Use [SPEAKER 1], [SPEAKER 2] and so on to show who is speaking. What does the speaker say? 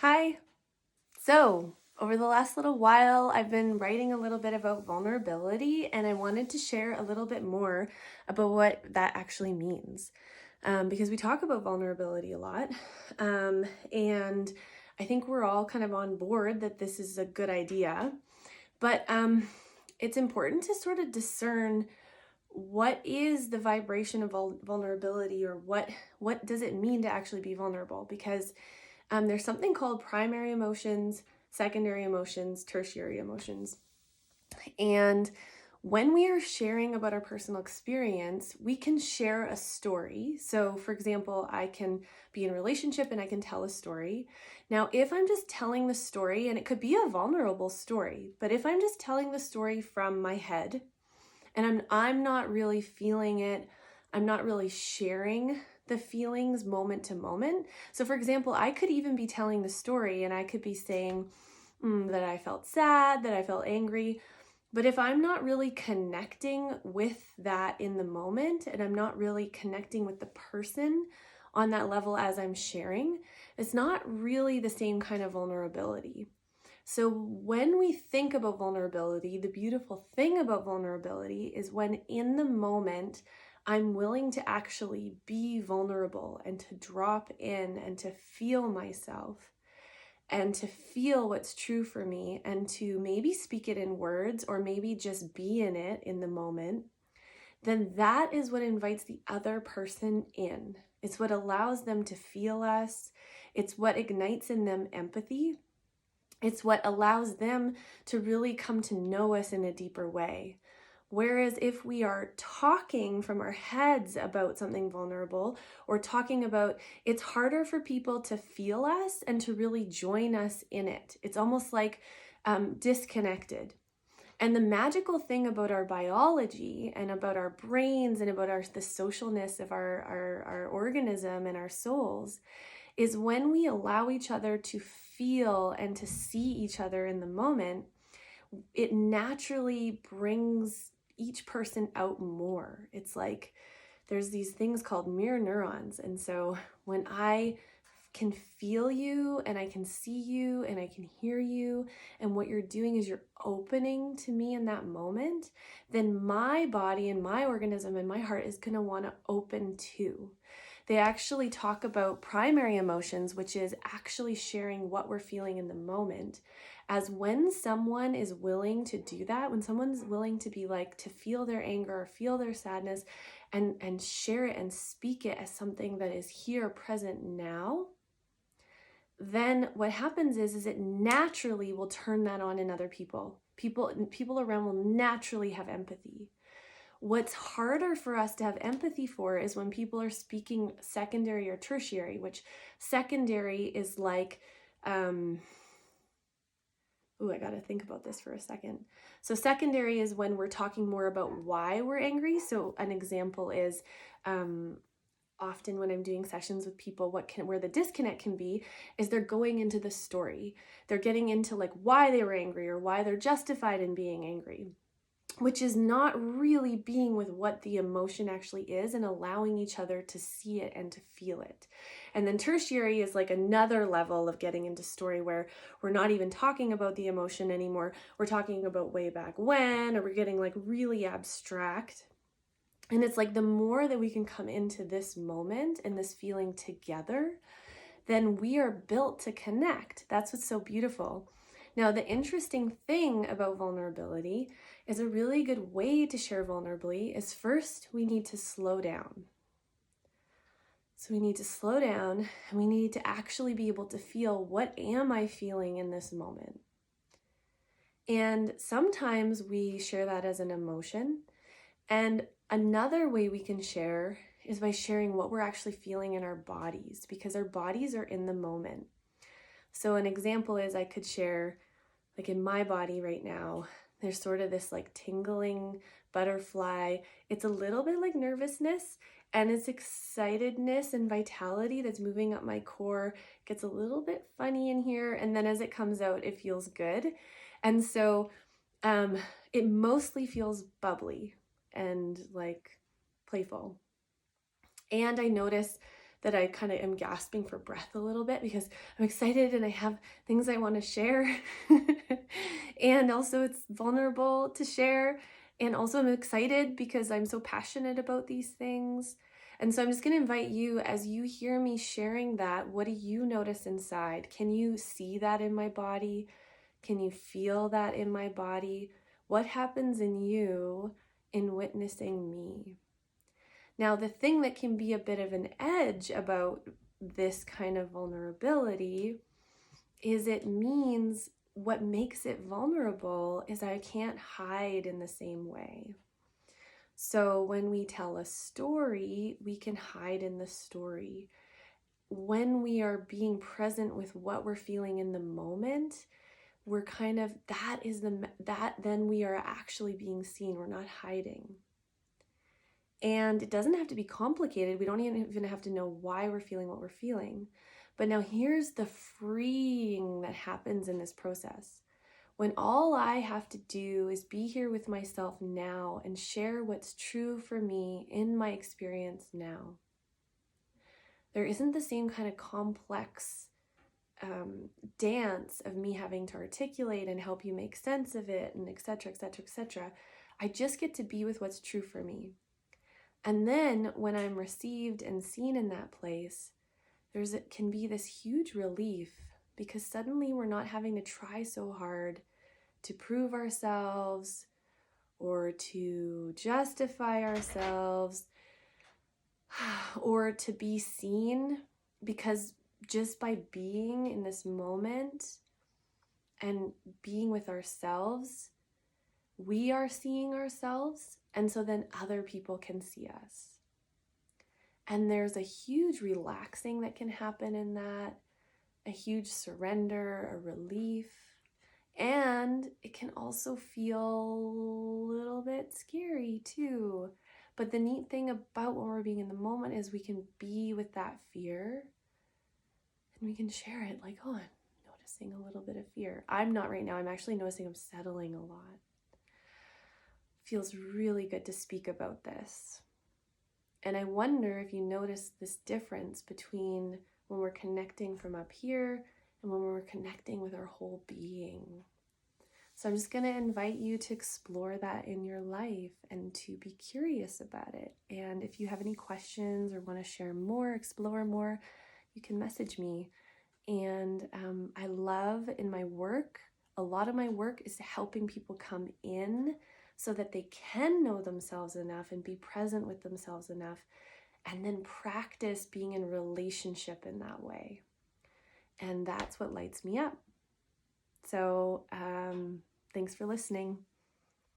[SPEAKER 1] Hi. So, over the last little while, I've been writing a little bit about vulnerability, and I wanted to share a little bit more about what that actually means. Because we talk about vulnerability a lot, and I think we're all kind of on board that this is a good idea, but it's important to sort of discern what is the vibration of vulnerability, or what does it mean to actually be vulnerable, because there's something called primary emotions, secondary emotions, tertiary emotions. And when we are sharing about our personal experience, we can share a story. So, for example, I can be in a relationship and I can tell a story. Now, if I'm just telling the story, and it could be a vulnerable story, but if I'm just telling the story from my head and I'm not really feeling it, I'm not really sharing the feelings moment to moment. So for example, I could even be telling the story and I could be saying that I felt sad, that I felt angry. But if I'm not really connecting with that in the moment, and I'm not really connecting with the person on that level as I'm sharing, it's not really the same kind of vulnerability. So when we think about vulnerability, the beautiful thing about vulnerability is when in the moment, I'm willing to actually be vulnerable and to drop in and to feel myself and to feel what's true for me and to maybe speak it in words or maybe just be in it in the moment, then that is what invites the other person in. It's what allows them to feel us. It's what ignites in them empathy. It's what allows them to really come to know us in a deeper way. Whereas if we are talking from our heads about something vulnerable or talking about, it's harder for people to feel us and to really join us in it. It's almost like disconnected. And the magical thing about our biology and about our brains and about the socialness of our organism and our souls is when we allow each other to feel and to see each other in the moment, it naturally brings each person out more. It's like there's these things called mirror neurons. And so when I can feel you and I can see you and I can hear you, and what you're doing is you're opening to me in that moment, then my body and my organism and my heart is going to want to open too. They actually talk about primary emotions, which is actually sharing what we're feeling in the moment, as when someone is willing to do that, when someone's willing to be like, to feel their anger or feel their sadness and share it and speak it as something that is here, present now, then what happens is it naturally will turn that on in other people. People around will naturally have empathy. What's harder for us to have empathy for is when people are speaking secondary or tertiary, which secondary is like, I got to think about this for a second. So secondary is when we're talking more about why we're angry. So an example is, often when I'm doing sessions with people, where the disconnect can be is they're going into the story. They're getting into like why they were angry or why they're justified in being angry, which is not really being with what the emotion actually is and allowing each other to see it and to feel it. And then tertiary is like another level of getting into story where we're not even talking about the emotion anymore. We're talking about way back when, or we're getting like really abstract. And it's like the more that we can come into this moment and this feeling together, then we are built to connect. That's what's so beautiful. Now, the interesting thing about vulnerability is a really good way to share vulnerably is first we need to slow down. So we need to slow down and we need to actually be able to feel, what am I feeling in this moment? And sometimes we share that as an emotion. And another way we can share is by sharing what we're actually feeling in our bodies, because our bodies are in the moment. So an example is I could share, like in my body right now, there's sort of this like tingling butterfly. It's a little bit like nervousness, and it's excitedness and vitality that's moving up my core. It gets a little bit funny in here, and then as it comes out, it feels good. And so it mostly feels bubbly and like playful. And I notice that I kind of am gasping for breath a little bit because I'm excited and I have things I want to share. And also it's vulnerable to share. And also I'm excited because I'm so passionate about these things. And so I'm just going to invite you, as you hear me sharing that, what do you notice inside? Can you see that in my body? Can you feel that in my body? What happens in you in witnessing me? Now, the thing that can be a bit of an edge about this kind of vulnerability is it means what makes it vulnerable is I can't hide in the same way. So when we tell a story, we can hide in the story. When we are being present with what we're feeling in the moment, we're kind of, then we are actually being seen. We're not hiding. And it doesn't have to be complicated. We don't even have to know why we're feeling what we're feeling. But now here's the freeing that happens in this process. When all I have to do is be here with myself now and share what's true for me in my experience now. There isn't the same kind of complex dance of me having to articulate and help you make sense of it and etc., etc., etc. I just get to be with what's true for me. And then when I'm received and seen in that place, it can be this huge relief because suddenly we're not having to try so hard to prove ourselves or to justify ourselves or to be seen, because just by being in this moment and being with ourselves, we are seeing ourselves, and so then other people can see us. And there's a huge relaxing that can happen in that, a huge surrender, a relief, and it can also feel a little bit scary too. But the neat thing about when we're being in the moment is we can be with that fear and we can share it like, oh, I'm noticing a little bit of fear. I'm not right now. I'm actually noticing I'm settling a lot. Feels really good to speak about this. And I wonder if you notice this difference between when we're connecting from up here and when we're connecting with our whole being. So I'm just going to invite you to explore that in your life and to be curious about it. And if you have any questions or want to share more, explore more, you can message me. And I love in my work, a lot of my work is helping people come in so that they can know themselves enough and be present with themselves enough, and then practice being in relationship in that way. And that's what lights me up. So thanks for listening.